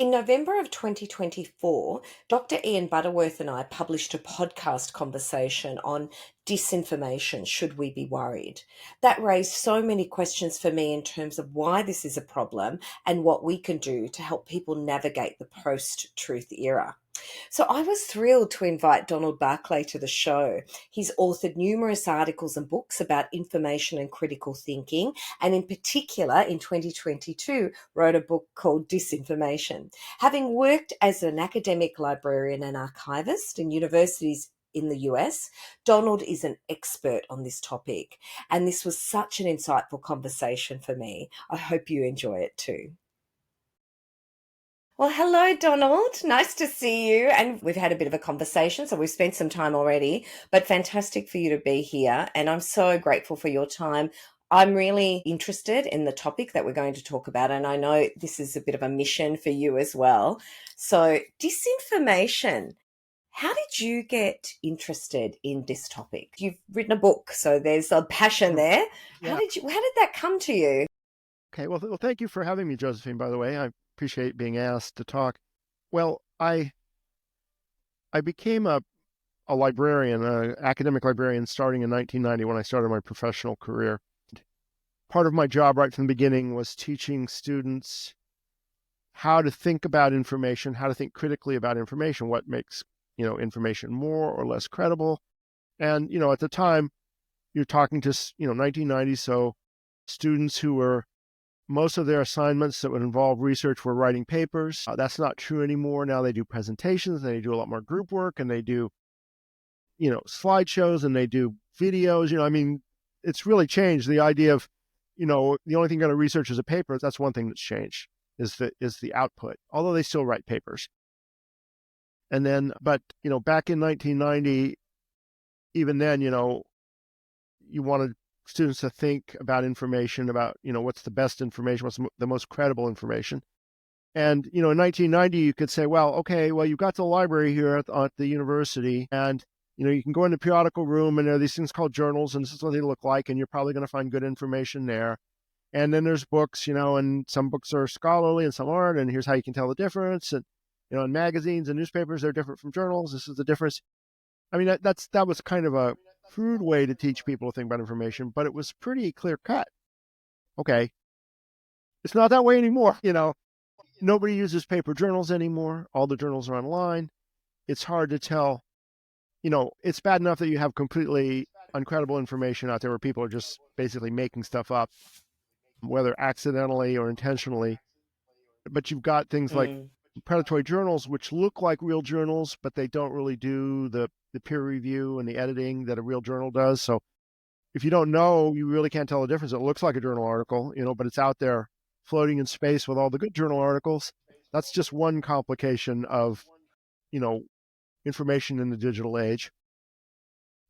In November of 2024, Dr. Ian Butterworth and I published a podcast conversation on disinformation. Should we be worried? That raised so many questions for me in terms of why this is a problem and what we can do to help people navigate the post truth era. So I was thrilled to invite Donald Barclay to the show. He's authored numerous articles and books about information and critical thinking, and in particular, in 2022, wrote a book called Disinformation. Having worked as an academic librarian and archivist in universities in the US, Donald is an expert on this topic, and this was such an insightful conversation for me. I hope you enjoy it too. Well, hello, Donald. Nice to see you. And we've had a bit of a conversation, so we've spent some time already, but fantastic for you to be here. And I'm so grateful for your time. I'm really interested in the topic that we're going to talk about, and I know this is a bit of a mission for you as well. So, disinformation. How did you get interested in this topic? You've written a book, so there's a passion Sure. there. Yeah. How did that come to you? Okay. Well, thank you for having me, Josephine, by the way. I appreciate being asked to talk. Well, I became a librarian, an academic librarian, starting in 1990 when I started my professional career. Part of my job right from the beginning was teaching students how to think about information, how to think critically about information, what makes, information more or less credible. And, at the time, you're talking to, 1990, so students who were most of their assignments that would involve research were writing papers. That's not true anymore. Now they do presentations, and they do a lot more group work, and they do, slideshows, and they do videos. It's really changed. The idea of, the only thing you're going to research is a paper. That's one thing that's changed is the output. Although they still write papers. And then, but back in 1990, even then, you wanted students to think about information, about, what's the best information, what's the most credible information. And, in 1990, you could say, well, okay, well, you've got the library here at the university, and, you can go in the periodical room, and there are these things called journals, and this is what they look like, and you're probably going to find good information there. And then there's books, and some books are scholarly and some aren't, and here's how you can tell the difference. And, in magazines and newspapers, they're different from journals. This is the difference. That was kind of a crude way to teach people to think about information, but it was pretty clear cut. Okay, it's not that way anymore. Nobody uses paper journals anymore. All the journals are online. It's hard to tell. It's bad enough that you have completely uncredible information out there where people are just basically making stuff up, whether accidentally or intentionally. But you've got things like Mm, predatory journals, which look like real journals, but they don't really do the peer review and the editing that a real journal does. So if you don't know, you really can't tell the difference. It looks like a journal article, but it's out there floating in space with all the good journal articles. That's just one complication of, you know, information in the digital age.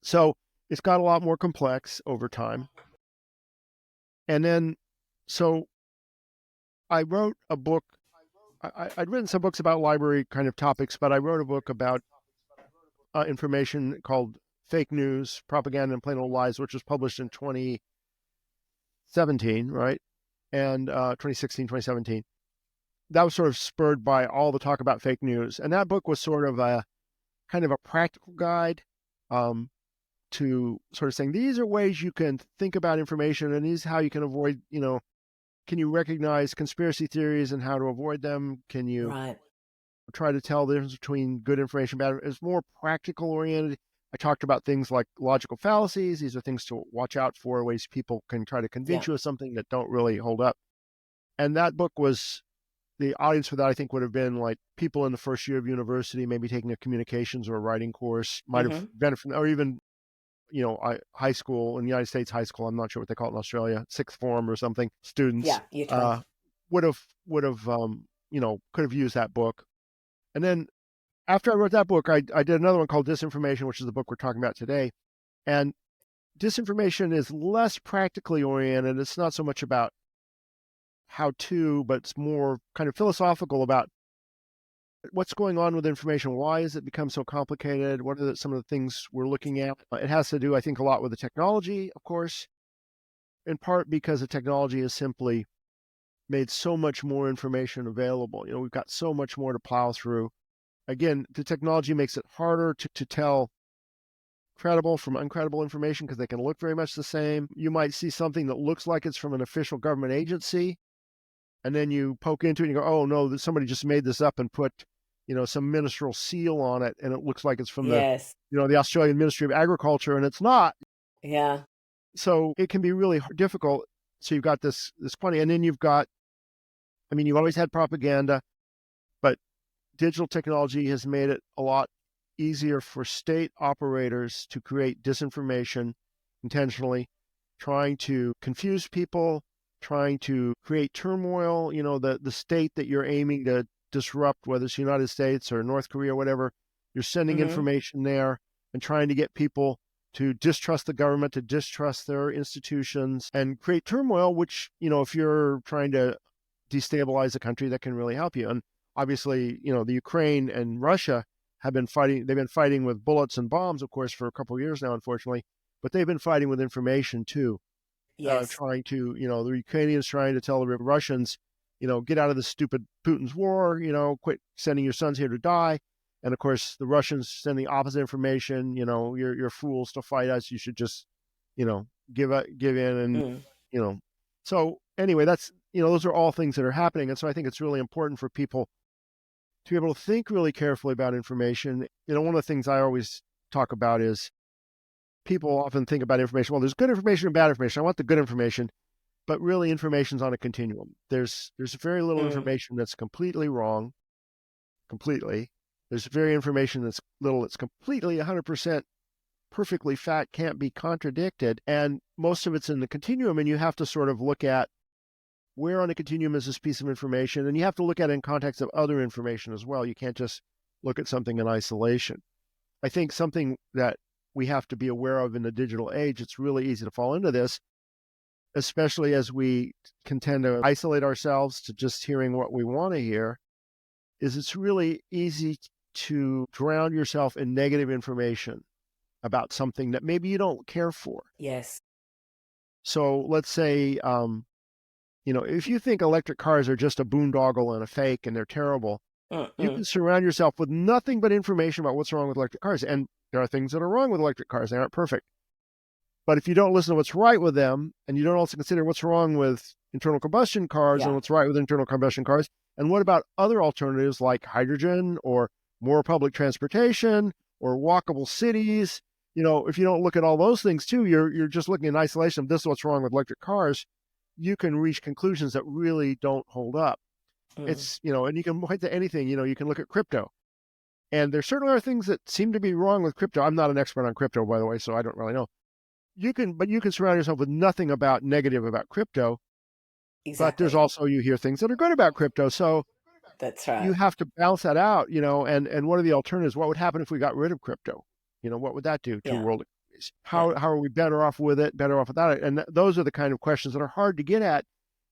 So it's got a lot more complex over time. And then, so I wrote a book. I'd written some books about library kind of topics, but I wrote a book about information called Fake News, Propaganda, and Plain Old Lies, which was published in 2017, right? And 2016, 2017. That was sort of spurred by all the talk about fake news. And that book was sort of a kind of a practical guide to sort of saying, these are ways you can think about information, and these is how you can avoid, can you recognize conspiracy theories and how to avoid them? Can you right. try to tell the difference between good information and bad? It's more practical oriented. I talked about things like logical fallacies. These are things to watch out for, ways people can try to Yeah. convince you of something that don't really hold up. And that book was, the audience for that, I think, would have been like people in the first year of university, maybe taking a communications or a writing course, might have Hmm. benefited, or even, high school, in the United States, high school, I'm not sure what they call it in Australia, sixth form or something, students Yeah. Year 12. uh, would have, could have used that book. And then after I wrote that book, I did another one called Disinformation, which is the book we're talking about today. And disinformation is less practically oriented. It's not so much about how to, but it's more kind of philosophical about what's going on with information. Why has it become so complicated? What are some of the things we're looking at? It has to do, I think, a lot with the technology, of course, in part because the technology is simply made so much more information available. We've got so much more to plow through. Again, the technology makes it harder to tell credible from uncredible information because they can look very much the same. You might see something that looks like it's from an official government agency, and then you poke into it and you go, oh no, somebody just made this up and put, some ministerial seal on it, and it looks like it's from Yes. the Australian Ministry of Agriculture, and it's not. Yeah. So it can be really difficult. So you've got this plenty, and then you've got, you've always had propaganda, but digital technology has made it a lot easier for state operators to create disinformation intentionally, trying to confuse people, trying to create turmoil. The state that you're aiming to disrupt, whether it's the United States or North Korea or whatever, you're sending Mm-hmm. information there and trying to get people to distrust the government, to distrust their institutions, and create turmoil, which, if you're trying to destabilize a country, that can really help you. And obviously, the Ukraine and Russia have been fighting. They've been fighting with bullets and bombs, of course, for a couple of years now, unfortunately, but they've been fighting with information too, Yes. trying to, the Ukrainians trying to tell the Russians, get out of this stupid Putin's war, quit sending your sons here to die. And of course, the Russians send the opposite information. You're fools to fight us. You should just, give in, and Mm. you know. So anyway, that's those are all things that are happening, and so I think it's really important for people to be able to think really carefully about information. One of the things I always talk about is people often think about information. Well, there's good information and bad information. I want the good information, but really, information's on a continuum. There's very little Mm. information that's completely wrong, completely. There's very information that's little that's completely 100% perfectly fact, can't be contradicted, and most of it's in the continuum. And you have to sort of look at where on the continuum is this piece of information, and you have to look at it in context of other information as well. You can't just look at something in isolation. I think something that we have to be aware of in the digital age, it's really easy to fall into this, especially as we can tend to isolate ourselves to just hearing what we want to hear, is it's really easy to drown yourself in negative information about something that maybe you don't care for. Yes. So let's say, if you think electric cars are just a boondoggle and a fake and they're terrible, you Mm-mm. can surround yourself with nothing but information about what's wrong with electric cars. And there are things that are wrong with electric cars. They aren't perfect. But if you don't listen to what's right with them, and you don't also consider what's wrong with internal combustion cars and Yeah. what's right with internal combustion cars, and what about other alternatives like hydrogen or more public transportation or walkable cities, if you don't look at all those things too, you're just looking in isolation of this is what's wrong with electric cars, you can reach conclusions that really don't hold up. Mm. It's, and you can point to anything, you can look at crypto. And there certainly are things that seem to be wrong with crypto. I'm not an expert on crypto, by the way, so I don't really know. But you can surround yourself with nothing about negative about crypto. But there's Exactly. also, you hear things that are good about crypto. So That's you right. have to balance that out, and what are the alternatives? What would happen if we got rid of crypto? What would that do to Yeah. world economies? Yeah. How are we better off with it, better off without it? And those are the kind of questions that are hard to get at,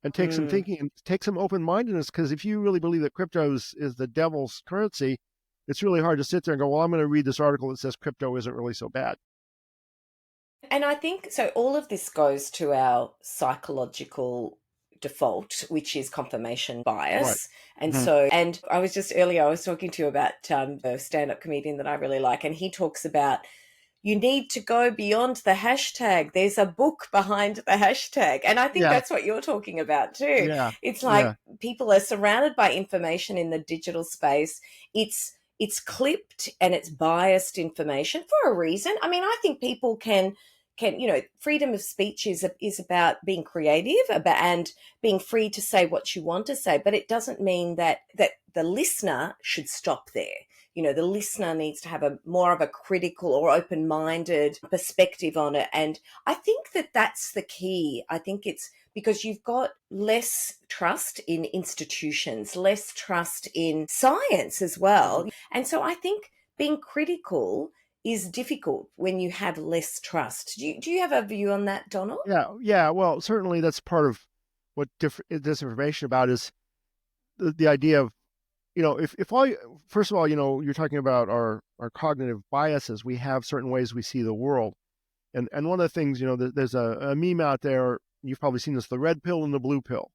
and take some Mm. thinking and take some open-mindedness, because if you really believe that crypto is the devil's currency, it's really hard to sit there and go, well, I'm going to read this article that says crypto isn't really so bad. And I think so. All of this goes to our psychological default, which is confirmation Right. bias. And Mhm. so, and I was just earlier, I was talking to you about the stand up comedian that I really like, and he talks about you need to go beyond the hashtag. There's a book behind the hashtag. And I think Yeah. that's what you're talking about too. Yeah. It's like Yeah. people are surrounded by information in the digital space. It's clipped and it's biased information for a reason. I mean, I think people can freedom of speech is about being creative about and being free to say what you want to say, but it doesn't mean that the listener should stop there. The listener needs to have a more of a critical or open-minded perspective on it. And I think that that's the key. I think it's because you've got less trust in institutions, less trust in science as well. And so I think being critical is difficult when you have less trust. Do you have a view on that, Donald? Yeah. Yeah. Well, certainly that's part of what disinformation about is the idea of, if all first of all, you're talking about our cognitive biases. We have certain ways we see the world, and one of the things, there's a meme out there. You've probably seen this: the red pill and the blue pill.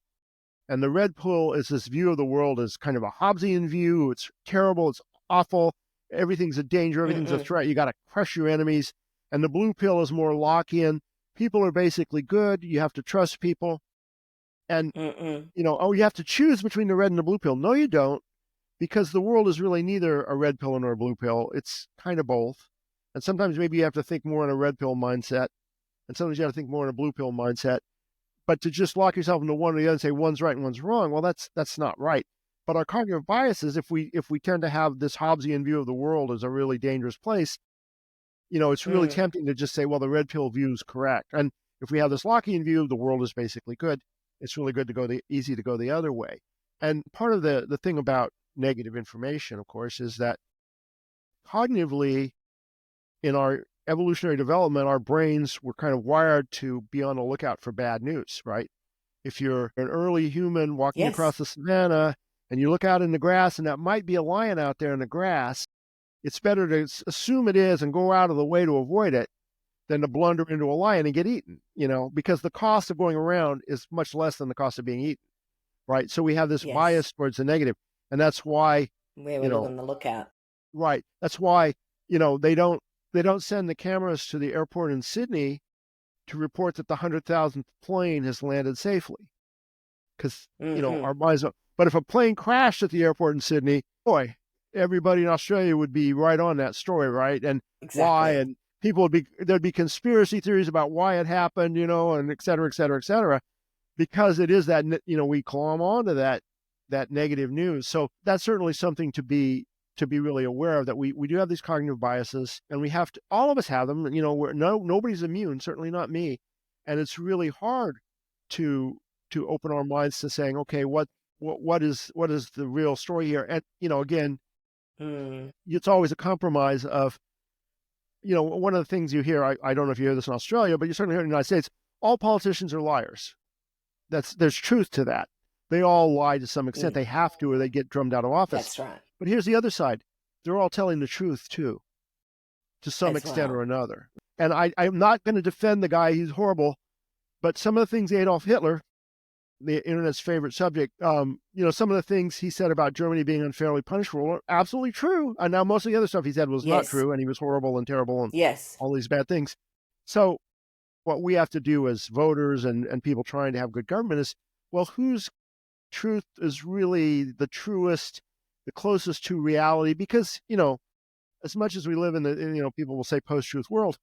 And the red pill is this view of the world as kind of a Hobbesian view. It's terrible. It's awful. Everything's a danger. Everything's a threat. You got to crush your enemies. And the blue pill is more lock-in. People are basically good. You have to trust people. And, you have to choose between the red and the blue pill. No, you don't, because the world is really neither a red pill nor a blue pill. It's kind of both. And sometimes maybe you have to think more in a red pill mindset. And sometimes you have to think more in a blue pill mindset. But to just lock yourself into one or the other and say one's right and one's wrong, well, that's not right. But our cognitive biases, if we tend to have this Hobbesian view of the world as a really dangerous place, it's really tempting to just say, well, the red pill view is correct. And if we have this Lockean view, the world is basically good. It's really good to go easy to go the other way. And part of the thing about negative information, of course, is that cognitively, in our evolutionary development, our brains were kind of wired to be on the lookout for bad news, right? If you're an early human walking across the savannah and you look out in the grass and that might be a lion out there in the grass, it's better to assume it is and go out of the way to avoid it than to blunder into a lion and get eaten, because the cost of going around is much less than the cost of being eaten, right? So we have this bias towards the negative, and that's why we were on the lookout. Right. That's why they don't send the cameras to the airport in Sydney to report that the 100,000th plane has landed safely, because our minds. But if a plane crashed at the airport in Sydney, boy, everybody in Australia would be right on that story, right? And why, and there'd be conspiracy theories about why it happened, and et cetera, et cetera, et cetera, because it is that, we climb onto that negative news. So that's certainly something to be really aware of, that we do have these cognitive biases, and we have to, all of us have them, nobody's immune, certainly not me. And it's really hard to open our minds to saying, okay, what is the real story here? And, again, it's always a compromise of, one of the things you hear, I don't know if you hear this in Australia, but you certainly hear it in the United States, all politicians are liars. There's truth to that. They all lie to some extent. They have to, or they get drummed out of office. That's right. But here's the other side. They're all telling the truth too, to some extent or another. And I'm not going to defend the guy. He's horrible. But some of the things Adolf Hitler, the internet's favorite subject, some of the things he said about Germany being unfairly punished for were absolutely true. And now most of the other stuff he said was not true, and he was horrible and terrible and all these bad things. So what we have to do as voters and people trying to have good government is, well, whose truth is really the truest, the closest to reality? Because, as much as we live in the, people will say post-truth world,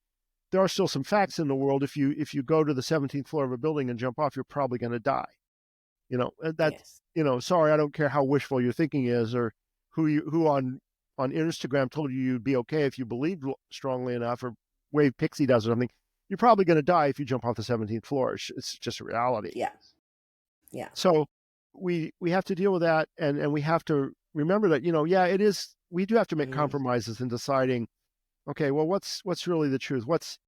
there are still some facts in the world. If you go to the 17th floor of a building and jump off, you're probably going to die. That's, sorry, I don't care how wishful your thinking is, or who on Instagram told you'd be okay if you believed strongly enough, or wave pixie dust or something. You're probably going to die if you jump off the 17th floor. It's just a reality. Yeah. So we have to deal with that, and we have to remember that, it is, we do have to make compromises in deciding, okay, well, what's really the truth? What's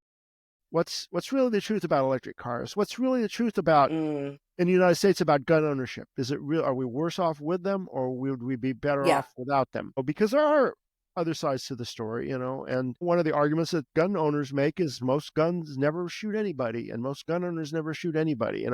really the truth about electric cars? What's really the truth about in the United States about gun ownership? Is it real? Are we worse off with them, or would we be better off without them? Because there are other sides to the story, and one of the arguments that gun owners make is most guns never shoot anybody, and most gun owners never shoot anybody,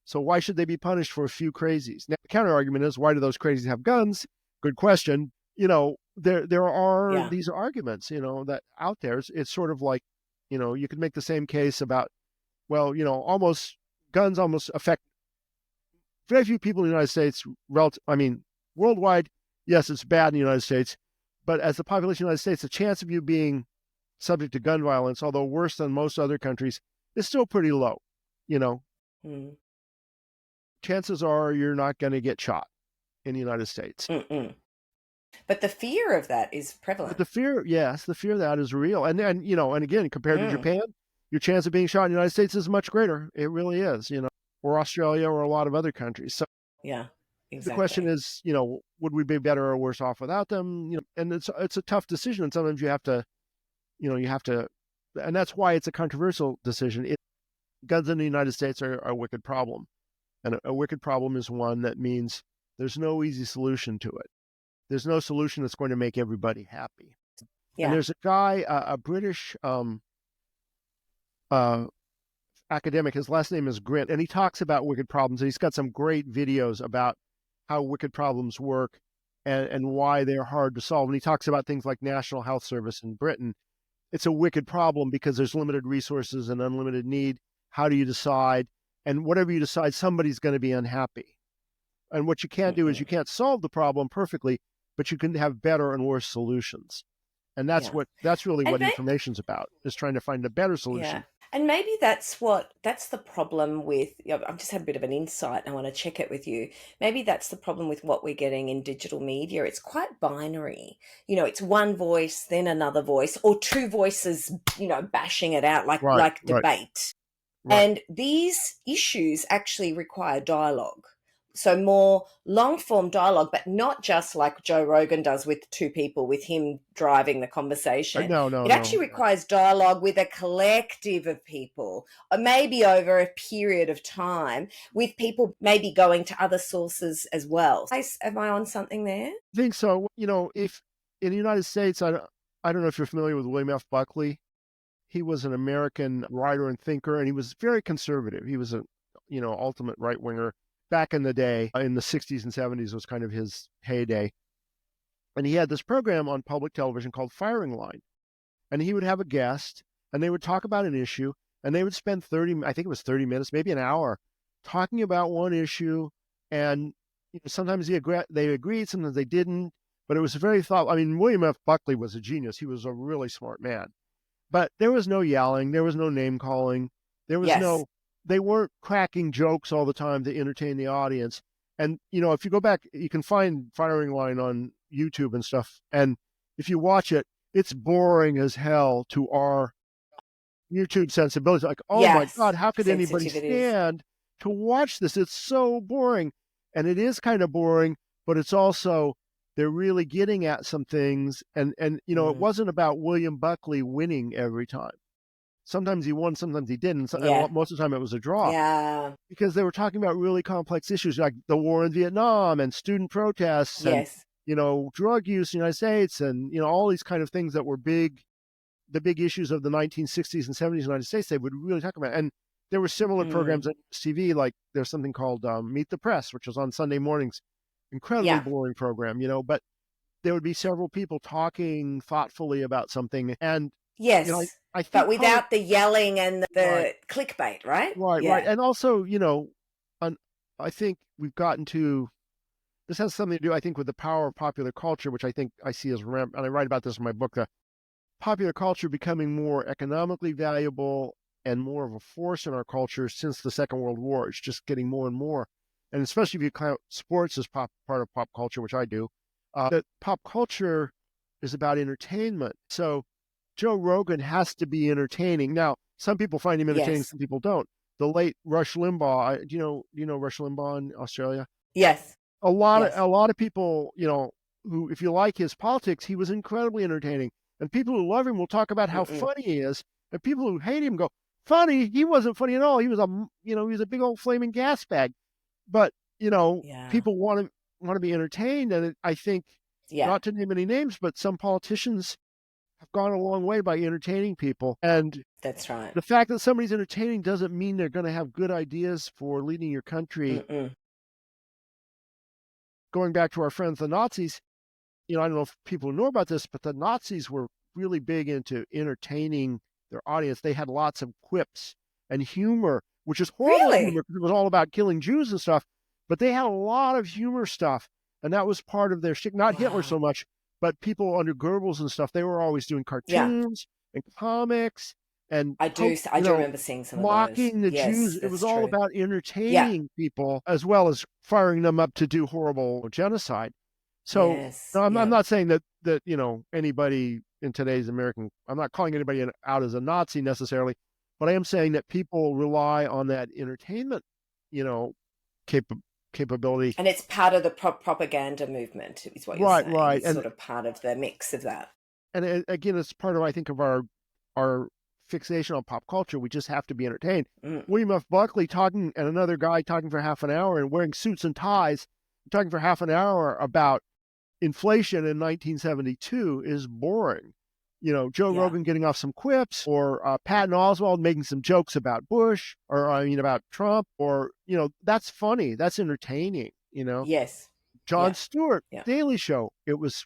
So why should they be punished for a few crazies? Now, the counter argument is, why do those crazies have guns? Good question. There are these arguments, that out there. It's sort of like, you could make the same case about, well, guns almost affect very few people in the United States. Worldwide, yes, it's bad in the United States, but as the population of the United States, the chance of you being subject to gun violence, although worse than most other countries, is still pretty low. Chances are you're not going to get shot in the United States. But the fear of that is prevalent. But the fear of that is real. And again, compared to Japan, your chance of being shot in the United States is much greater. It really is, or Australia, or a lot of other countries. So exactly. The question is, would we be better or worse off without them? And it's a tough decision. And sometimes you have to, and that's why it's a controversial decision. Guns in the United States are a wicked problem. And a wicked problem is one that means there's no easy solution to it. There's no solution that's going to make everybody happy. And there's a guy, a British academic. His last name is Grint, and he talks about wicked problems. And he's got some great videos about how wicked problems work and why they're hard to solve. And he talks about things like National Health Service in Britain. It's a wicked problem because there's limited resources and unlimited need. How do you decide? And whatever you decide, somebody's going to be unhappy. And what you can't do is you can't solve the problem perfectly, but you can have better and worse solutions. And that's really what information's about, is trying to find a better solution. Yeah. And maybe that's the problem with, I've just had a bit of an insight and I want to check it with you. Maybe that's the problem with what we're getting in digital media. It's quite binary. It's one voice, then another voice, or two voices, bashing it out like debate. Right. And these issues actually require dialogue. So more long-form dialogue, but not just like Joe Rogan does with two people, with him driving the conversation. No. It actually requires dialogue with a collective of people, or maybe over a period of time, with people maybe going to other sources as well. Am I on something there? I think so. If in the United States, I don't know if you're familiar with William F. Buckley. He was an American writer and thinker, and he was very conservative. He was a, ultimate right-winger. Back in the day, in the 60s and 70s was kind of his heyday. And he had this program on public television called Firing Line. And he would have a guest, and they would talk about an issue, and they would spend 30 minutes, maybe an hour, talking about one issue. And sometimes they agreed, sometimes they didn't. But it was very thoughtful. I mean, William F. Buckley was a genius. He was a really smart man. But there was no yelling. There was no name calling. There was they weren't cracking jokes all the time to entertain the audience. And, if you go back, you can find Firing Line on YouTube and stuff. And if you watch it, it's boring as hell to our YouTube sensibilities. Like, oh my God, how could anybody stand to watch this? It's so boring. And it is kind of boring, but it's also, they're really getting at some things. And it wasn't about William Buckley winning every time. Sometimes he won, sometimes he didn't. And most of the time it was a draw. Yeah. Because they were talking about really complex issues like the war in Vietnam and student protests and, drug use in the United States and, all these kind of things that were the big issues of the 1960s and 70s in the United States, they would really talk about. And there were similar programs on TV, like there's something called Meet the Press, which was on Sunday mornings. Incredibly boring program, but there would be several people talking thoughtfully about something. And I think, but without the yelling and the clickbait, right? Right. And also, I think we've gotten to, this has something to do, I think, with the power of popular culture, which I think I see as, and I write about this in my book, the popular culture becoming more economically valuable and more of a force in our culture since the Second World War. It's just getting more and more. And especially if you count sports as part of pop culture, which I do, that pop culture is about entertainment. So Joe Rogan has to be entertaining. Now, some people find him entertaining, some people don't. The late Rush Limbaugh, do you know Rush Limbaugh in Australia? Yes. A lot of people, who, if you like his politics, he was incredibly entertaining. And people who love him will talk about how funny he is. And people who hate him go, funny? He wasn't funny at all. He was a big old flaming gas bag. But, people want to be entertained. And I think, not to name any names, but some politicians have gone a long way by entertaining people. And that's right. The fact that somebody's entertaining doesn't mean they're going to have good ideas for leading your country. Going back to our friends, the Nazis, I don't know if people know about this, but the Nazis were really big into entertaining their audience. They had lots of quips and humor, which is horrible humor because it was all about killing Jews and stuff. But they had a lot of humor stuff, and that was part of their shtick. Not Hitler so much, but people under Goebbels and stuff. They were always doing cartoons and comics. And I do remember seeing some mocking of those. the Jews. It was all about entertaining people as well as firing them up to do horrible genocide. So I'm not saying that anybody in today's American, I'm not calling anybody out as a Nazi necessarily, but I am saying that people rely on that entertainment, capability. And it's part of the propaganda movement, is what you're saying. Right. It's sort of part of the mix of that. And again, it's part of, I think, of our fixation on pop culture. We just have to be entertained. William F. Buckley talking and another guy talking for half an hour and wearing suits and ties, talking for half an hour about inflation in 1972 is boring. Joe Yeah. Rogan getting off some quips, or Patton Oswalt making some jokes about Bush, or about Trump, or that's funny, that's entertaining. Yes. Jon Yeah. Stewart, Yeah. Daily Show, it was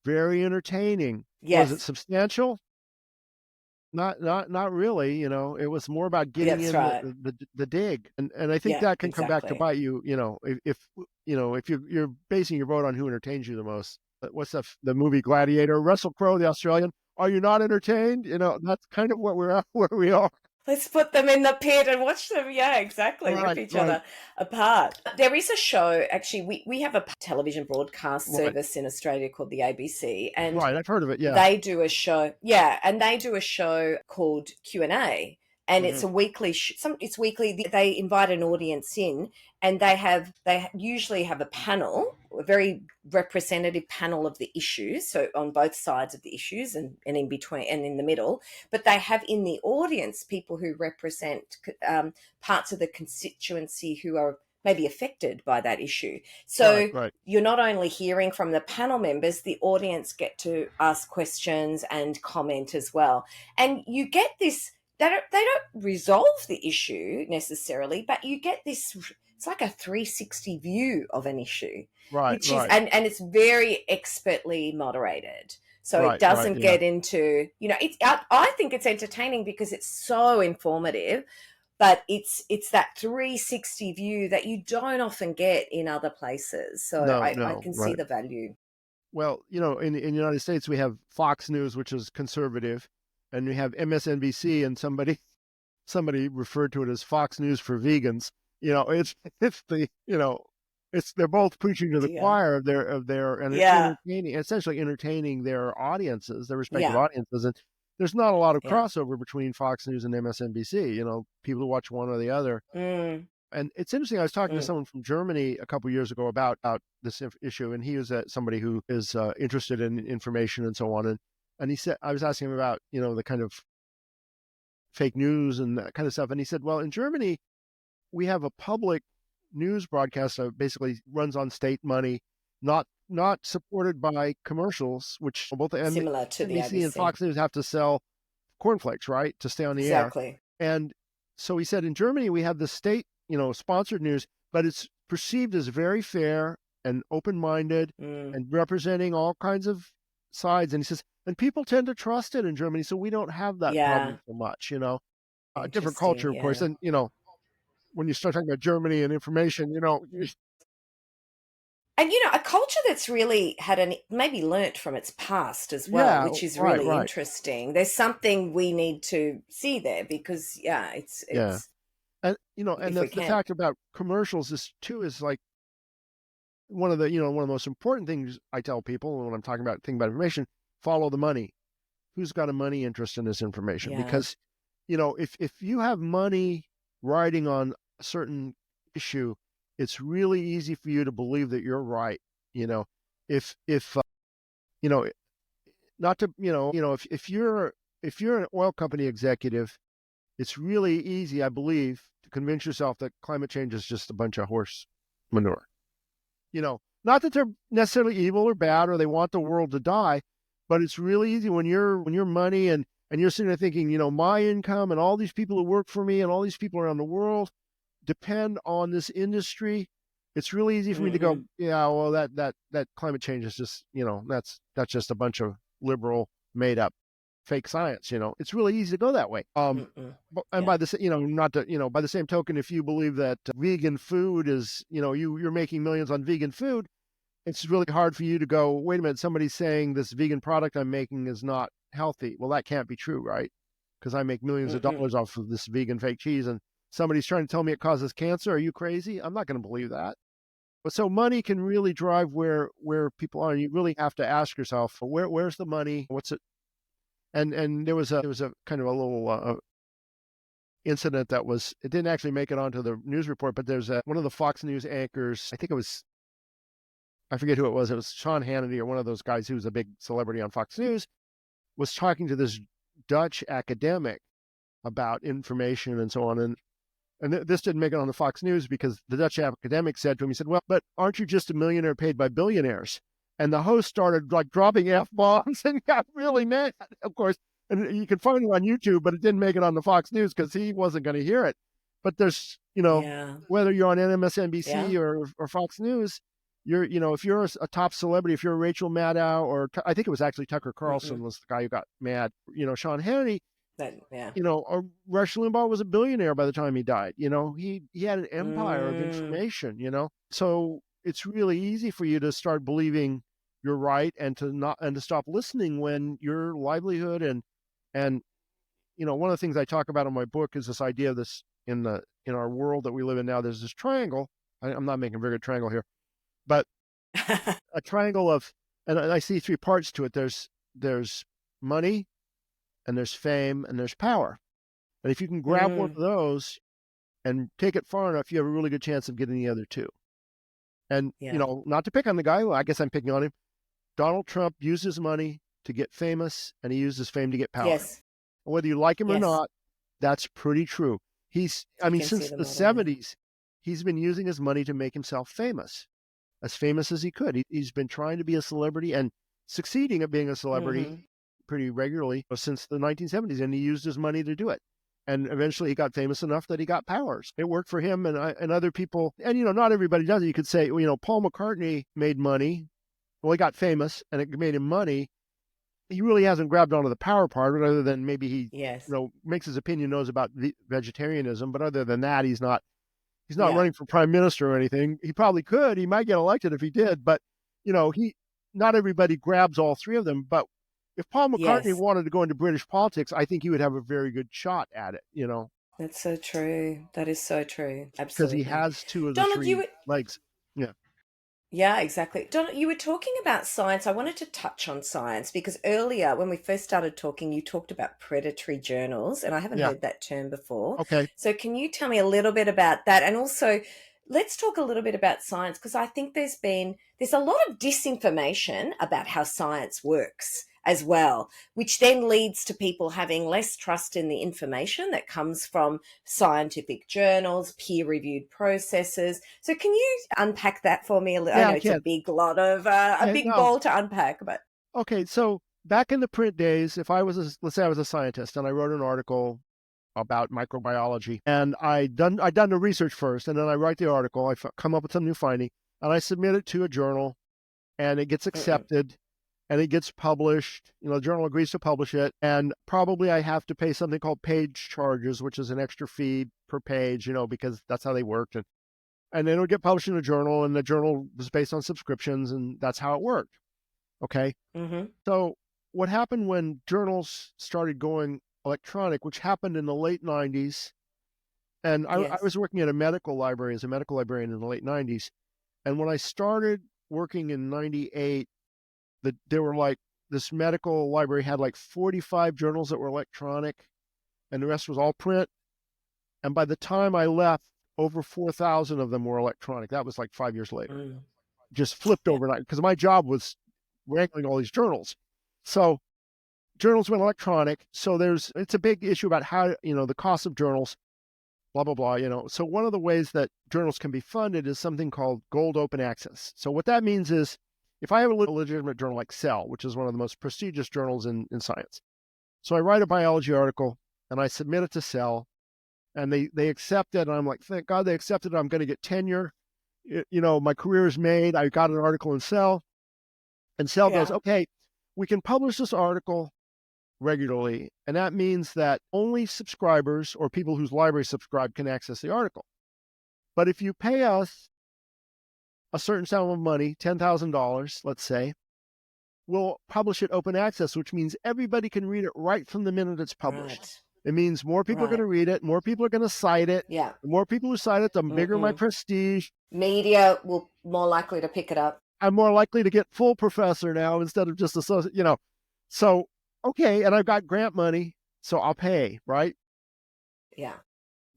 very entertaining. Was it Yes. substantial? Not really. It was more about getting That's in right. the dig, and I think Yeah, that can come back to exactly. bite you. If you're basing your vote on who entertains you the most. What's the movie Gladiator? Russell Crowe, the Australian. Are you not entertained? That's kind of what we're at, where we are. Let's put them in the pit and watch them. Yeah, exactly. Rip Right, each right, other apart. There is a show, actually, we have a television broadcast right, service in Australia called the ABC, and right. I've heard of it. Yeah. they do a show. Yeah, and they do a show called Q&A. And it's Hmm. a weekly. It's weekly. They invite an audience in, and they usually have a panel, a very representative panel of the issues. So on both sides of the issues, and in between and in the middle. But they have in the audience people who represent parts of the constituency who are maybe affected by that issue. Right, So right, you're not only hearing from the panel members, the audience get to ask questions and comment as well. And you get this, they don't resolve the issue necessarily, but you get this, it's like a 360 view of an issue, right, which is, right, and it's very expertly moderated. So it right. doesn't Yeah. get into, I think it's entertaining because it's so informative, but it's that 360 view that you don't often get in other places. So No, I no. can see Right. the value. Well, in the United States, we have Fox News, which is conservative, and we have MSNBC, and somebody referred to it as Fox News for vegans. It's they're both preaching to the Dear. choir of their and Yeah. entertaining, essentially entertaining their audiences, their respective Yeah. audiences, and there's not a lot of Yeah. crossover between Fox News and MSNBC. People who watch one or the other. Mm, And it's interesting. I was talking to mm. someone from Germany a couple of years ago about this issue, and he was somebody who is interested in information and so on. And he said, I was asking him about the kind of fake news and that kind of stuff, and he said, well, in Germany we have a public news broadcast that basically runs on state money, not supported by commercials, which both the Similar to the NBC and ABC. Fox News have to sell cornflakes, right, to stay on the air. Exactly. And so he said in Germany we have the state, sponsored news, but it's perceived as very fair and open-minded Mm. and representing all kinds of sides. And he says, and people tend to trust it in Germany, so we don't have that problem Yeah. so much. A different culture, Interesting. of course. Yeah. And when you start talking about Germany and information, And a culture that's really had maybe learnt from its past as well, yeah, which is right, really right, interesting. There's something we need to see there because yeah, yeah. it's And and if the we the can. fact about commercials is like one of the most important things I tell people when I'm talking about information: follow the money. Who's got a money interest in this information? Yeah. Because if you have money riding on a certain issue, it's really easy for you to believe that you're right. If you know not to if you're an oil company executive, it's really easy, I believe, to convince yourself that climate change is just a bunch of horse manure. Not that they're necessarily evil or bad or they want the world to die, but it's really easy when you're money and you're sitting there thinking, my income and all these people who work for me and all these people around the world depend on this industry. It's really easy for me to go, Mm-mm. yeah, well, that climate change is just, that's just a bunch of liberal made up fake science. It's really easy to go that way. Mm-mm. And Yeah. by the not to by the same token, if you believe that vegan food is, you're making millions on vegan food, it's really hard for you to go, wait a minute, somebody's saying this vegan product I'm making is not healthy. Well, that can't be true, right? Because I make millions of Mm-mm. dollars off of this vegan fake cheese, and somebody's trying to tell me it causes cancer. Are you crazy? I'm not going to believe that. But so money can really drive where people are. You really have to ask yourself, where's the money? What's it? And there was a kind of a little incident it didn't actually make it onto the news report, but there's one of the Fox News anchors. I forget who it was. It was Sean Hannity or one of those guys who's a big celebrity on Fox News, was talking to this Dutch academic about information and so on. And this didn't make it on the Fox News because the Dutch academic said to him, he said, well, but aren't you just a millionaire paid by billionaires? And the host started like dropping F-bombs and got really mad, of course. And you can find it on YouTube, but it didn't make it on the Fox News because he wasn't going to hear it. But there's, Yeah. whether you're on Yeah. MSNBC or Fox News, if you're a top celebrity, if you're Rachel Maddow, or I think it was actually Tucker Carlson was the guy who got mad, Sean Hannity, Yeah. or Rush Limbaugh was a billionaire by the time he died. He had an empire of Mm, information. So it's really easy for you to start believing you're right and to stop listening when your livelihood and one of the things I talk about in my book is this idea of this in our world that we live in now. There's this triangle. I'm not making a very good triangle here, but a triangle of, and I see three parts to it. There's money, and there's fame, and there's power. And if you can grab one of mm, those and take it far enough, you have a really good chance of getting the other two. And yeah. not to pick on the guy, well, I guess I'm picking on him. Donald Trump used his money to get famous, and he used his fame to get power. Yes. Whether you like him or Yes. not, that's pretty true. You can see Since the the model. Yeah. 70s, he's been using his money to make himself as famous as he could. He's been trying to be a celebrity and succeeding at being a celebrity Mm-hmm. pretty regularly since the 1970s, and he used his money to do it. And eventually he got famous enough that he got powers. It worked for him and other people. And, not everybody does it. You could say, Paul McCartney made money. Well, he got famous and it made him money. He really hasn't grabbed onto the power part, but other than maybe he, Yes. makes his opinion knows about vegetarianism. But other than that, he's not Yeah. running for prime minister or anything. He probably could. He might get elected if he did. But, not everybody grabs all three of them. But if Paul McCartney Yes. wanted to go into British politics, I think he would have a very good shot at it, That's so true. That is so true. because he Absolutely. has two of the Donald, you three were, legs. Yeah. yeah, exactly. Donald, you were talking about science. I wanted to touch on science because earlier when we first started talking, you talked about predatory journals, and I haven't Yeah. heard that term before. Okay. So can you tell me a little bit about that? And also, let's talk a little bit about science because I think there's a lot of disinformation about how science works as well, which then leads to people having less trust in the information that comes from scientific journals, peer-reviewed processes. So can you unpack that for me a little? I Yeah, know I it's a can. big lot of a Okay. big No. ball to unpack, but Okay. So back in the print days, if let's say I was a scientist and I wrote an article about microbiology, and I'd done the research first, and then I write the article. Come up with some new finding, and I submit it to a journal, and it gets mm-mm, accepted, and it gets published. The journal agrees to publish it, and probably I have to pay something called page charges, which is an extra fee per page, because that's how they worked. And then it would get published in a journal, and the journal was based on subscriptions, and that's how it worked. Okay. mm-hmm. So what happened when journals started going electronic, which happened in the late 90s, and I Yes. was working at a medical library as a medical librarian in the late 90s. And when I started working in 98, there were like, this medical library had like 45 journals that were electronic, and the rest was all print. And by the time I left, over 4,000 of them were electronic. That was like 5 years later. Mm, Just flipped yeah. overnight because my job was wrangling all these journals. So journals went electronic. So it's a big issue about how, the cost of journals, blah, blah, blah. So one of the ways that journals can be funded is something called gold open access. So what that means is if I have a legitimate journal like Cell, which is one of the most prestigious journals in science. So I write a biology article and I submit it to Cell, and they accept it. And I'm like, thank God they accepted it. I'm going to get tenure. My career is made. I got an article in Cell, and Cell goes, Yeah. okay, we can publish this article regularly. And that means that only subscribers or people whose library subscribe can access the article. But if you pay us a certain sum of money, $10,000, let's say, we'll publish it open access, which means everybody can read it right from the minute it's published. Right. It means more people are going Right. to read it, more people are going to cite it. Yeah. The more people who cite it, the bigger my Mm-mm. prestige. Media will more likely to pick it up. I'm more likely to get full professor now instead of just associate, So, okay, and I've got grant money, so I'll pay, right? Yeah.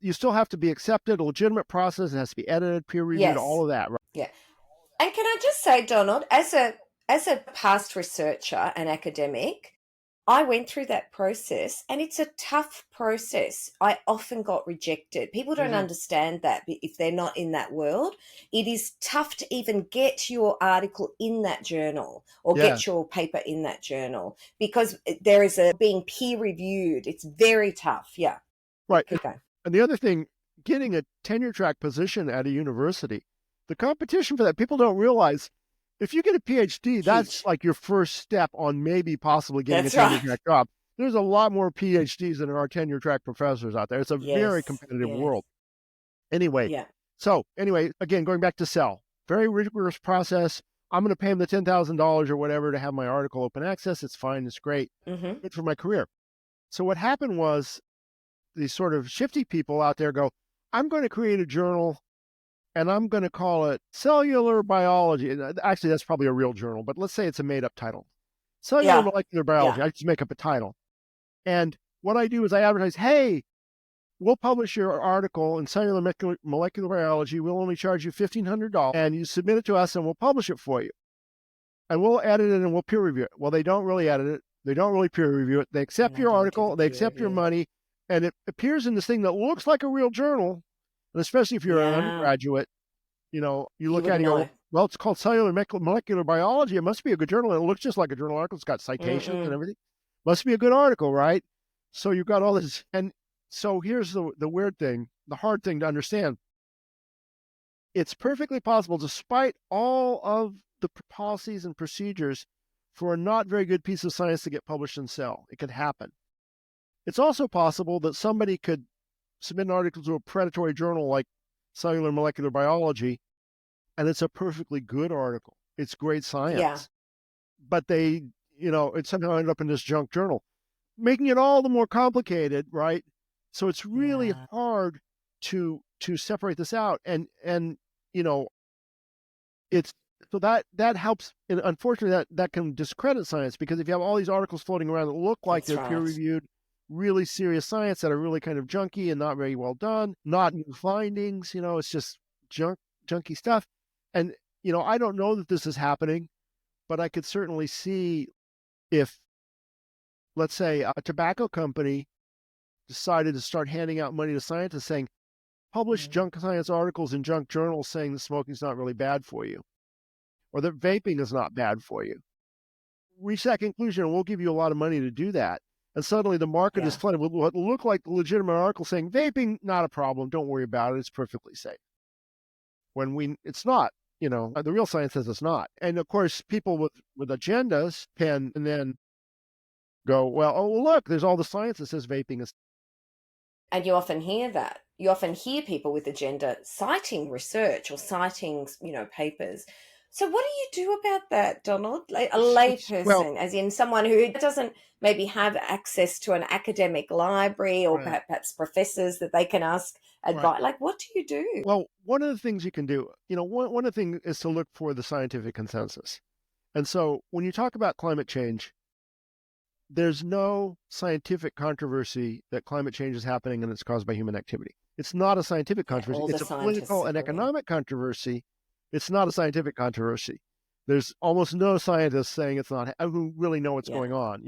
You still have to be accepted, a legitimate process. It has to be edited, peer reviewed, all Yes. of that, right? Yeah. And can I just say, Donald, as a past researcher and academic, I went through that process and it's a tough process. I often got rejected. People don't Hmm. understand that if they're not in that world. It is tough to even get your article in that journal or Yeah, get your paper in that journal because there is a being peer reviewed. It's very tough. Yeah. Yeah, right. keep going. And the other thing, getting a tenure track position at a university, the competition for that, people don't realize if you get a PhD, that's Huge. like your first step on maybe possibly getting a That's tenure right. track job. There's a lot more PhDs than there are tenure track professors out there. It's a very Yes. competitive Yes. world. Anyway, Yeah. again, going back to Cell, very rigorous process. I'm going to pay him the $10,000 or whatever to have my article open access. It's fine. It's great. Mm-hmm. Good for my career. So what happened was these sort of shifty people out there go, I'm going to create a journal and I'm going to call it Cellular Biology. And actually, that's probably a real journal, but let's say it's a made up title. Cellular Yeah. Molecular Yeah. Biology. I just make up a title. And what I do is I advertise, hey, we'll publish your article in Cellular Molecular Biology. We'll only charge you $1,500 and you submit it to us and we'll publish it for you. And we'll edit it and we'll peer review it. Well, they don't really edit it. They don't really peer review it. They And accept they your don't do the article, they peer accept your review. money, and it appears in this thing that looks like a real journal. And especially if you're an Yeah. undergraduate, you You look at it wouldn't and go, know. well, it's called Cellular Molecular Biology. It must be a good journal. And it looks just like a journal article. It's got citations and Mm-mm. everything. Must be a good article, right? So you've got all this. And so here's the weird thing, the hard thing to understand. It's perfectly possible, despite all of the policies and procedures, for a not very good piece of science to get published in Cell. It could happen. It's also possible that somebody could submit an article to a predatory journal like Cellular Molecular Biology, and it's a perfectly good article. It's great Yeah. science. But it somehow ended up in this junk journal, making it all the more complicated, right? So it's really Yeah. hard to separate this out. And you know, it's so that helps. And unfortunately, that can discredit science because if you have all these articles floating around that look like That's they're peer right. reviewed, really serious science that are really kind of junky and not very well done, not new findings, it's just junky stuff. And I don't know that this is happening, but I could certainly see if, let's say, a tobacco company decided to start handing out money to scientists saying, publish Mm. junk science articles in junk journals saying that smoking's not really bad for you or that vaping is not bad for you. Reach that conclusion and we'll give you a lot of money to do that. And suddenly the market is Yeah. flooded with what look like legitimate articles saying vaping, not a problem. Don't worry about it. It's perfectly safe. When it's not, the real science says it's not. And of course, people with agendas can and then go, well, oh, well, look, there's all the science that says vaping is. And you often hear that. You often hear people with agenda citing research or citing, papers. So what do you do about that, Donald? Like a Well, layperson, as in someone who doesn't maybe have access to an academic library or right, perhaps professors that they can ask right. advice. Like, what do you do? Well, one of the things you can do, one of the things is to look for the scientific consensus. And so when you talk about climate change, there's no scientific controversy that climate change is happening and it's caused by human activity. It's not a scientific Yeah, controversy. all the It's a scientists political and agree. economic controversy. It's not a scientific controversy. There's almost no scientists saying it's not, who really know what's Yeah, going on,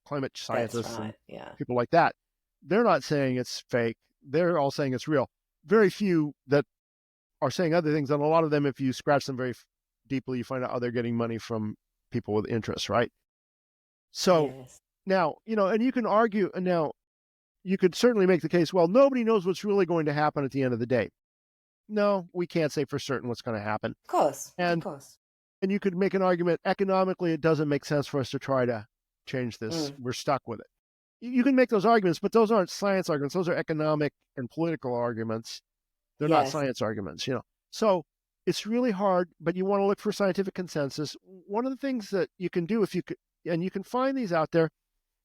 climate that's scientists and right. Yeah. people like that. They're not saying it's fake. They're all saying it's real. Very few that are saying other things. And a lot of them, if you scratch them very deeply, you find out, oh, they're getting money from people with interest, right? So Yes. now, and you can argue, and now you could certainly make the case, well, nobody knows what's really going to happen at the end of the day. No, we can't say for certain what's going to happen. Of course. Of And course. and you could make an argument economically, it doesn't make sense for us to try to change this. Mm. We're stuck with it. You can make those arguments, but those aren't science arguments. Those are economic and political arguments. They're not Yes. science arguments. So it's really hard, but you want to look for scientific consensus. One of the things that you can do if you could, and you can find these out there,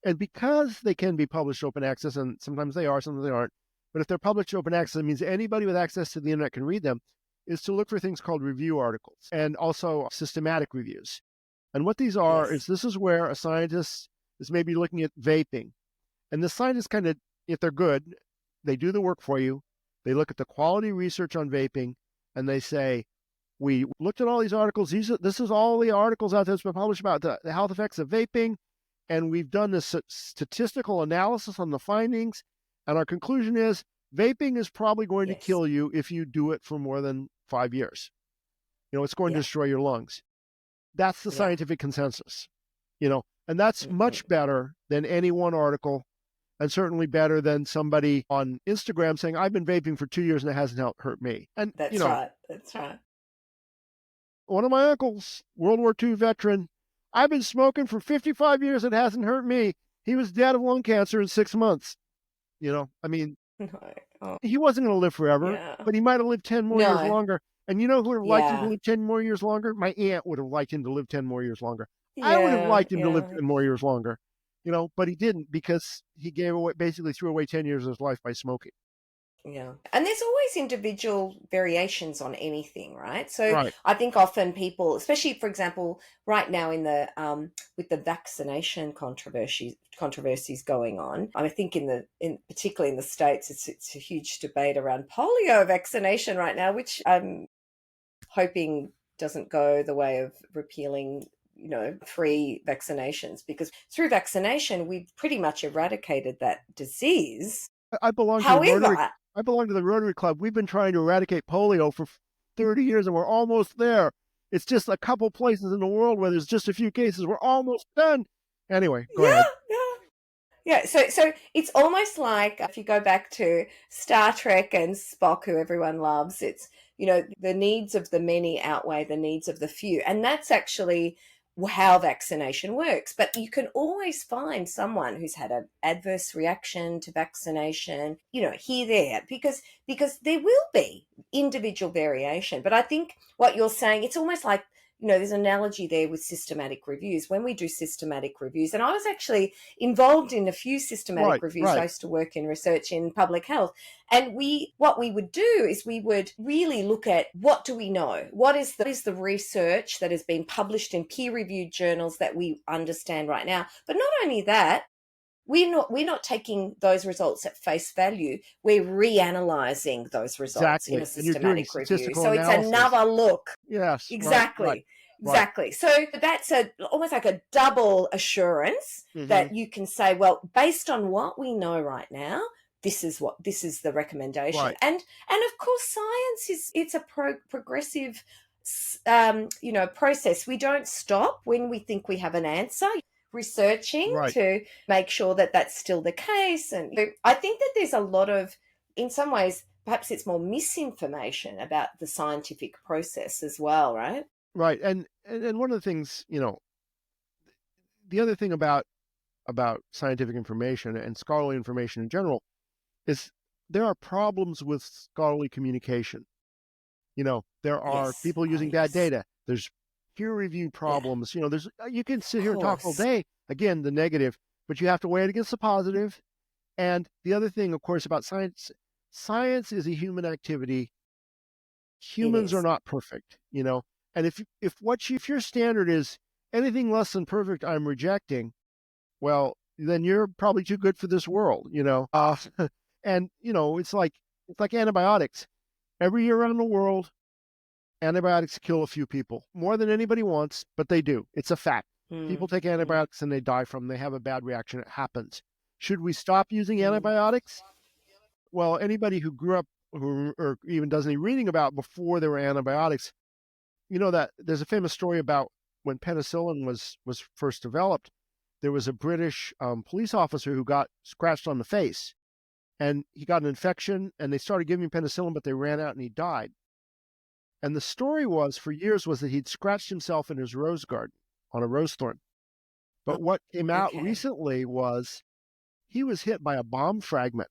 and because they can be published open access, and sometimes they are, sometimes they aren't, but if they're published open access, it means anybody with access to the internet can read them, is to look for things called review articles and also systematic reviews. And what these are is Yes. this is where a scientist is maybe looking at vaping. And the scientists kind of, if they're good, they do the work for you. They look at the quality research on vaping and they say, we looked at all these articles. This is all the articles out there that's been published about the health effects of vaping. And we've done this statistical analysis on the findings. And our conclusion is vaping is probably going to Yes. kill you if you do it for more than 5 years. It's going to Yeah. destroy your lungs. That's the Yeah. scientific consensus, and that's Mm-hmm. much better than any one article, and certainly better than somebody on Instagram saying, I've been vaping for 2 years and it hasn't hurt me. And, That's right. That's right. one of my uncles, World War II veteran, I've been smoking for 55 years. It hasn't hurt me. He was dead of lung cancer in 6 months. I mean, No. Oh, he wasn't going to live forever, yeah. but he might have lived 10 more years No. longer. And you know who would have liked him to Yeah. live 10 more years longer? My aunt would have liked him to live 10 more years longer. I would have Yeah. liked him to live Yeah. 10 more years longer, but he didn't because he basically threw away 10 years of his life by smoking. Yeah. And there's always individual variations on anything, right? So Right. I think often people, especially for example, right now in the with the vaccination controversies going on, I think in particularly in the States, it's a huge debate around polio vaccination right now, which I'm hoping doesn't go the way of repealing free vaccinations, because through vaccination we've pretty much eradicated that disease. I belong to the Rotary. However, I belong to the Rotary Club. We've been trying to eradicate polio for 30 years, and we're almost there. It's just a couple places in the world where there's just a few cases. We're almost done. Anyway, go yeah, ahead. yeah. Yeah, so it's almost like if you go back to Star Trek and Spock, who everyone loves, it's, the needs of the many outweigh the needs of the few. And that's actually how vaccination works. But you can always find someone who's had an adverse reaction to vaccination, here, there, because there will be individual variation. But I think what you're saying, it's almost like, there's an analogy there with systematic reviews. When we do systematic reviews, and I was actually involved in a few systematic Right, reviews. I right. used to work in research in public health. And what we would do is we would really look at, what do we know? What is the research that has been published in peer-reviewed journals that we understand right now? But not only that, we're not taking those results at face value. We're reanalyzing those results in a Exactly. And you're doing systematic review. statistical So it's analysis. another look. Yes, right, right, Exactly. right. Exactly. So that's almost like a double assurance Mm-hmm. that you can say, well, based on what we know right now, this is the recommendation. Right, And of course, science it's a progressive process. We don't stop when we think we have an answer. Researching right. to make sure that that's still the case. And I think that there's a lot of, in some ways, perhaps it's more misinformation about the scientific process as well, right? Right. And one of the things, the other thing about scientific information and scholarly information in general is there are problems with scholarly communication. There are Yes. people Oh, using bad yes. data. There's peer review Yeah. problems. You can sit Of here and talk all course. day, again, the negative, but you have to weigh it against the positive. And the other thing, of course, about science is a human activity. It Humans are is. not perfect, and if your standard is anything less than perfect, I'm rejecting, well, then you're probably too good for this world. And it's like antibiotics. Every year around the world, antibiotics kill a few people more than anybody wants, but they do. It's a fact. People Mm, take mm, antibiotics and they die from them. They have a bad reaction. It happens. Should we stop using mm. antibiotics? Well, anybody who grew up or even does any reading about before there were antibiotics, that there's a famous story about when penicillin was first developed. There was a British police officer who got scratched on the face, and he got an infection, and they started giving him penicillin, but they ran out and he died. And the story for years was that he'd scratched himself in his rose garden on a rose thorn. Oh, But what came out okay. recently was he was hit by a bomb fragment,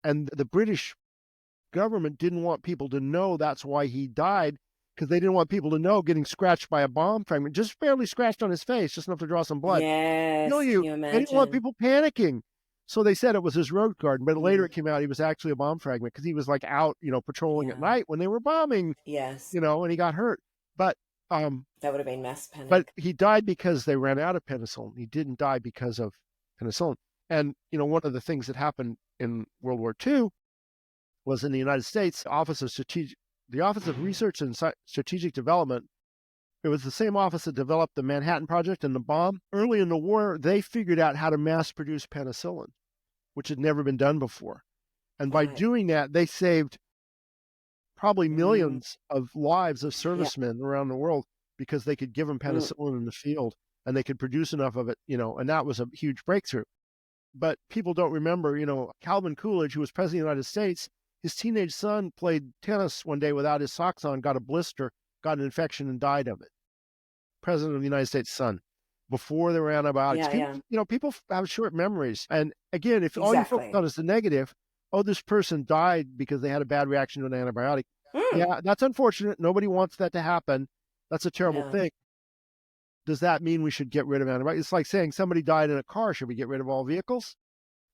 and the British government didn't want people to know that's why he died, because they didn't want people to know getting scratched by a bomb fragment, just barely scratched on his face, just enough to draw some blood, kill Yes. Can you. you They didn't want imagine? people panicking. So they said it was his rose garden, but later Mm, it came out he was actually a bomb fragment because he was like out, patrolling at yeah. night when they were bombing, Yes. and he got hurt. But That would have been mass but panic. he died because they ran out of penicillin. He didn't die because of penicillin. And one of the things that happened in World War II was in the United States, the Office of Research and Strategic Development. It was the same office that developed the Manhattan Project and the bomb. Early in the war, they figured out how to mass produce penicillin, which had never been done before. And by Right. doing that, they saved probably Mm. millions of lives of Yeah. servicemen around the world because they could give them Mm. penicillin in the field and they could produce enough of it, and that was a huge breakthrough. But people don't remember, Calvin Coolidge, who was president of the United States, his teenage son played tennis one day without his socks on, got a blister, got an infection, and died of it. President of the United States' son. Before there were antibiotics, Yeah. people, Yeah. people have short memories. And again, if all you focus Exactly. on is the negative, oh, this person died because they had a bad reaction to an antibiotic. Mm. Yeah, that's unfortunate. Nobody wants that to happen. That's a terrible No. thing. Does that mean we should get rid of antibiotics? It's like saying somebody died in a car. Should we get rid of all vehicles?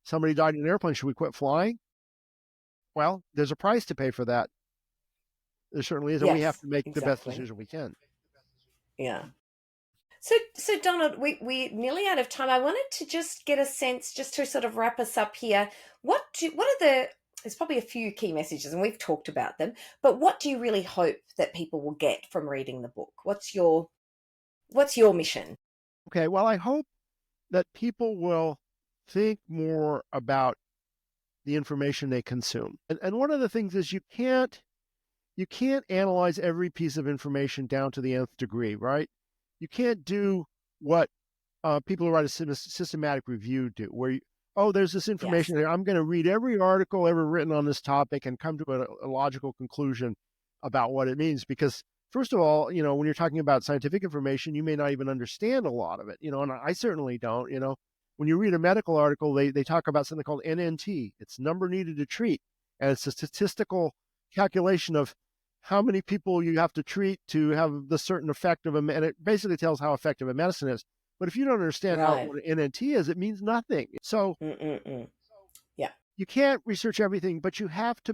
Somebody died in an airplane. Should we quit flying? Well, there's a price to pay for that. There certainly is, and we have Yes. to make the best Exactly. decision we can. Yeah. So Donald, we're nearly out of time. I wanted to just get a sense, just to sort of wrap us up here. What are there's probably a few key messages, and we've talked about them, but what do you really hope that people will get from reading the book? What's your mission? Okay, well, I hope that people will think more about the information they consume. And one of the things is you can't analyze every piece of information down to the nth degree, right? You can't do what people who write a systematic review do, where there's this Yes. information there. I'm going to read every article ever written on this topic and come to a logical conclusion about what it means. Because first of all, when you're talking about scientific information, you may not even understand a lot of it, and I certainly don't. When you read a medical article, they talk about something called NNT. It's number needed to treat, and it's a statistical calculation of how many people you have to treat to have the certain effect of and it basically tells how effective a medicine is. But if you don't understand Right. what an NNT is, it means nothing. So Mm-mm-mm. Yeah. you can't research everything, but you have to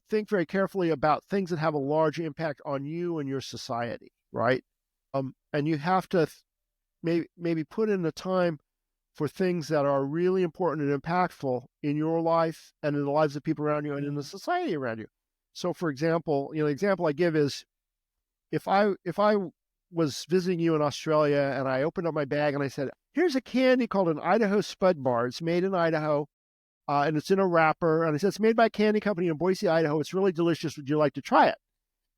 think very carefully about things that have a large impact on you and your society, right? And you have to maybe put in the time for things that are really important and impactful in your life and in the lives of people around you and in the Mm. society around you. So, for example, the example I give is if I was visiting you in Australia and I opened up my bag and I said, "Here's a candy called an Idaho Spud Bar. It's made in Idaho, and it's in a wrapper." And I said, "It's made by a candy company in Boise, Idaho. It's really delicious. Would you like to try it?"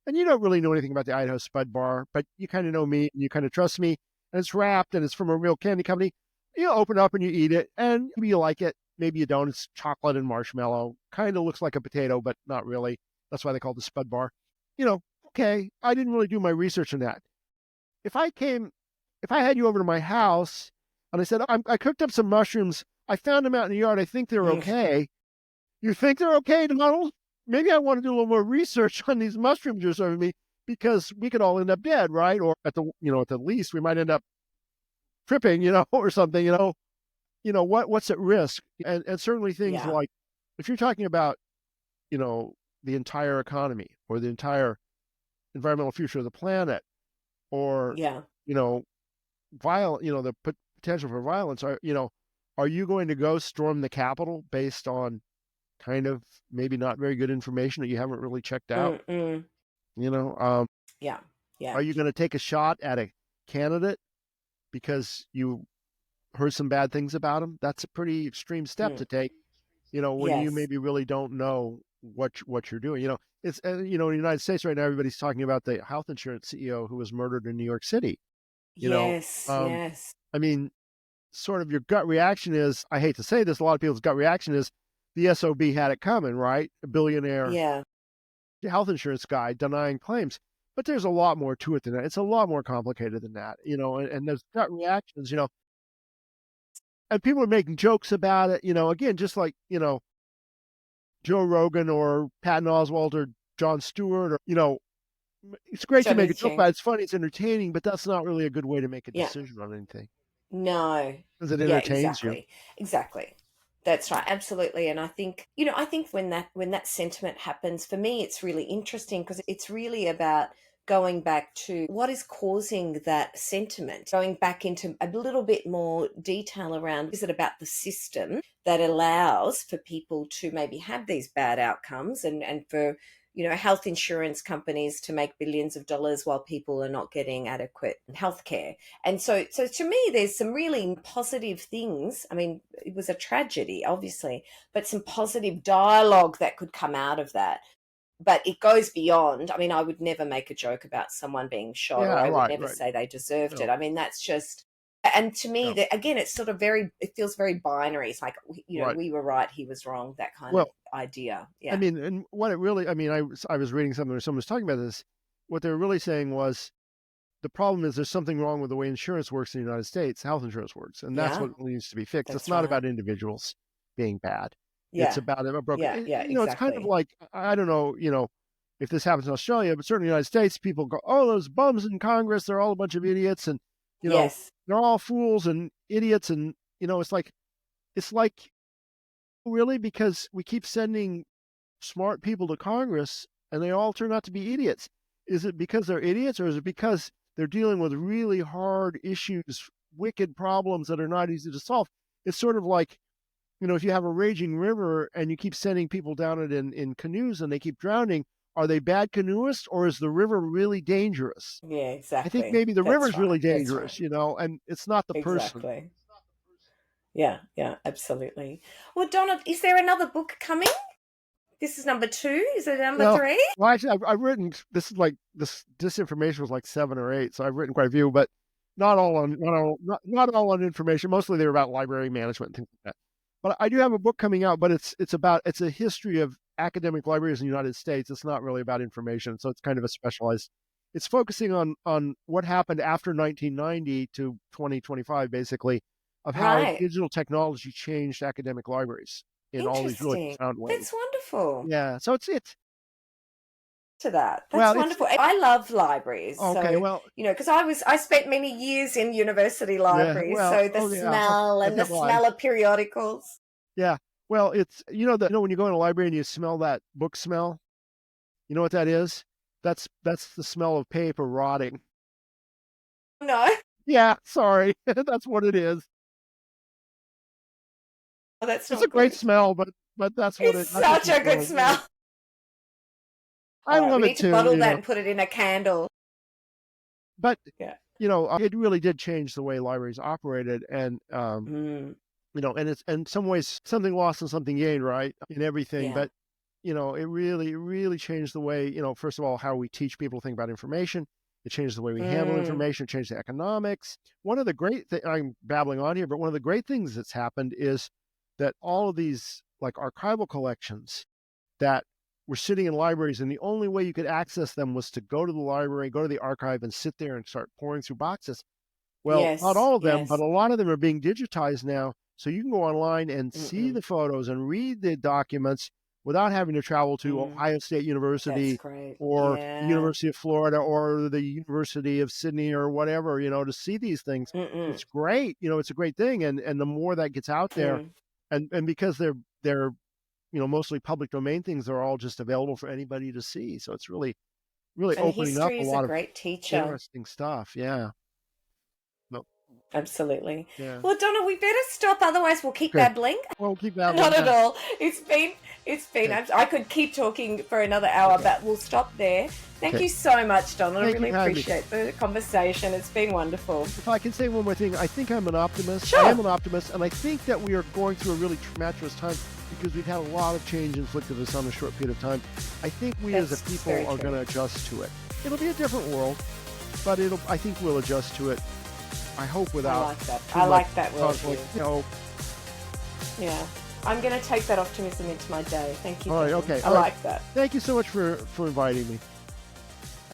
And you don't really know anything about the Idaho Spud Bar, but you kind of know me and you kind of trust me. And it's wrapped and it's from a real candy company. You open it up and you eat it, and maybe you like it, maybe you don't. It's chocolate and marshmallow. Kind of looks like a potato, but not really. That's why they call it the Spud Bar. You know, okay, I didn't really do my research on that. If I came, if I had you over to my house and I said, I cooked up some mushrooms, I found them out in the yard, I think they're Mm. okay. You think they're okay, Donald? Maybe I want to do a little more research on these mushrooms you're serving me because we could all end up dead, right? Or at the least, we might end up tripping, or something. What's at risk? And certainly things Yeah. like if you're talking about, you know, the entire economy or the entire environmental future of the planet, or Yeah. you know, the potential for violence, are you going to go storm the Capitol based on kind of maybe not very good information that you haven't really checked out? Mm-mm. You know, um, Yeah. Yeah. are you going to take a shot at a candidate because you heard some bad things about him? That's a pretty extreme step Mm. to take. When you Yes. maybe really don't know what you're doing. It's in the United States right now, everybody's talking about the health insurance CEO who was murdered in New York City. You know, Yes. um, Yes. I mean, sort of your gut reaction is, I hate to say this, a lot of people's gut reaction is the SOB had it coming, right? A billionaire Yeah. health insurance guy denying claims. But there's a lot more to it than that. It's a lot more complicated than that, and there's gut reactions, and people are making jokes about it, again, just like, Joe Rogan or Patton Oswalt or Jon Stewart, or, it's great to Johnny make a the joke King. about it. It's funny, it's entertaining, but that's not really a good way to make a Yeah. decision on anything No. because it Yeah, entertains you. exactly. Exactly. That's right. Absolutely. And I think when that sentiment happens, for me it's really interesting because it's really about going back to what is causing that sentiment, going back into a little bit more detail around, is it about the system that allows for people to maybe have these bad outcomes and for health insurance companies to make billions of dollars while people are not getting adequate health care. And so to me, there's some really positive things. I mean, it was a tragedy, obviously, but some positive dialogue that could come out of that. But it goes beyond. I mean, I would never make a joke about someone being shot, or Yeah, I would right, never right. say they deserved it. No, I mean, that's just, and to me, no, that again, it's sort of it feels very binary. It's like, right. we were right, he was wrong, that kind of Well, idea. I Yeah. mean, and what it really, I mean, I was reading something where someone was talking about this. What they were really saying was the problem is there's something wrong with the way insurance works in the United States, health insurance works, and that's Yeah, what needs to be fixed. It's that's not right. about individuals being bad. It's Yeah. about a broken. Yeah. Yeah, It's kind of exactly. like I don't know, if this happens in Australia, but certainly in the United States, people go, "Oh, those bums in Congress, they're all a bunch of idiots, and you know, Yes. they're all fools and idiots," and it's like really because we keep sending smart people to Congress and they all turn out to be idiots. Is it because they're idiots or is it because they're dealing with really hard issues, wicked problems that are not easy to solve? It's sort of like, if you have a raging river and you keep sending people down it in canoes and they keep drowning, are they bad canoeists or is the river really dangerous? Yeah, I think exactly. maybe the That's river's right. really That's right. dangerous, and it's not the person. Exactly. Yeah, yeah, absolutely. Well, Donna, is there another book coming? This is number 2. Is it number Well, 3? well, actually, I've written this is like this disinformation was like 7 or 8, so I've written quite a few, but not all on information. Mostly they're about library management and things like that. But I do have a book coming out, but it's a history of academic libraries in the United States. It's not really about information, so it's kind of a specialized. It's focusing on what happened after 1990 to 2025, basically, of how Right. digital technology changed academic libraries in all these really Interesting. profound ways. That's wonderful. Yeah, so it's To that. That's well, wonderful. I love libraries. okay. So, Well, because I spent many years in university yeah. libraries. Well, So the oh yeah. smell and the Okay. Well, I smell of periodicals. yeah. Well, it's when you go in a library and you smell that book smell. You know what that is? That's the smell of paper rotting. No, Yeah. Sorry, that's what it is. that's It's a not great good. smell, but It's that's what such the a good smell is. smell. I All right, love we it need to too. bottle that and put it in a candle. But Yeah. it really did change the way libraries operated, and Mm, and it's in some ways something lost and something gained, right, in everything. yeah. But it really changed the way, first of all, how we teach people to think about information. It changed the way we handle Mm, information, it changed the economics. One of the great things, I'm babbling on here, but one of the great things that's happened is that all of these like archival collections that were sitting in libraries, and the only way you could access them was to go to the library, go to the archive, and sit there and start pouring through boxes. Well, not yes. all of them, but Yes. a lot of them are being digitized now. So you can go online and see Mm-mm. the photos and read the documents without having to travel to Mm, Ohio State that's University great. or the Yeah. University of Florida or the University of Sydney or whatever, to see these things. Mm-mm. It's great. It's a great thing. And the more that gets out there, Mm. and because they're mostly public domain things, are all just available for anybody to see. So it's really And opening up history a is a lot of great teacher. interesting stuff. Yeah. No, Absolutely. yeah. Well, Donna, we better stop, otherwise we'll keep Okay. babbling. Well, we'll keep babbling. Not at Yeah. all. It's been. Okay. I could keep talking for another hour, Okay. but we'll stop there. Thank Okay. you so much, Donna. I Thank you really for having me. appreciate the conversation. It's been wonderful. If I can say one more thing, I think I'm an optimist. I am Sure. an optimist, and I think that we are going through a really tumultuous time because we've had a lot of change inflicted us on a short period of time. I think we as a That's people very are true. going to adjust to it. It'll be a different world, but I think we'll adjust to it. I hope I without like that. too I much like that conflict. worldview. Yeah. I'm going to take that optimism into my day. Thank you, All right. Donna. Okay. I All right. like that. Thank you so much for inviting me.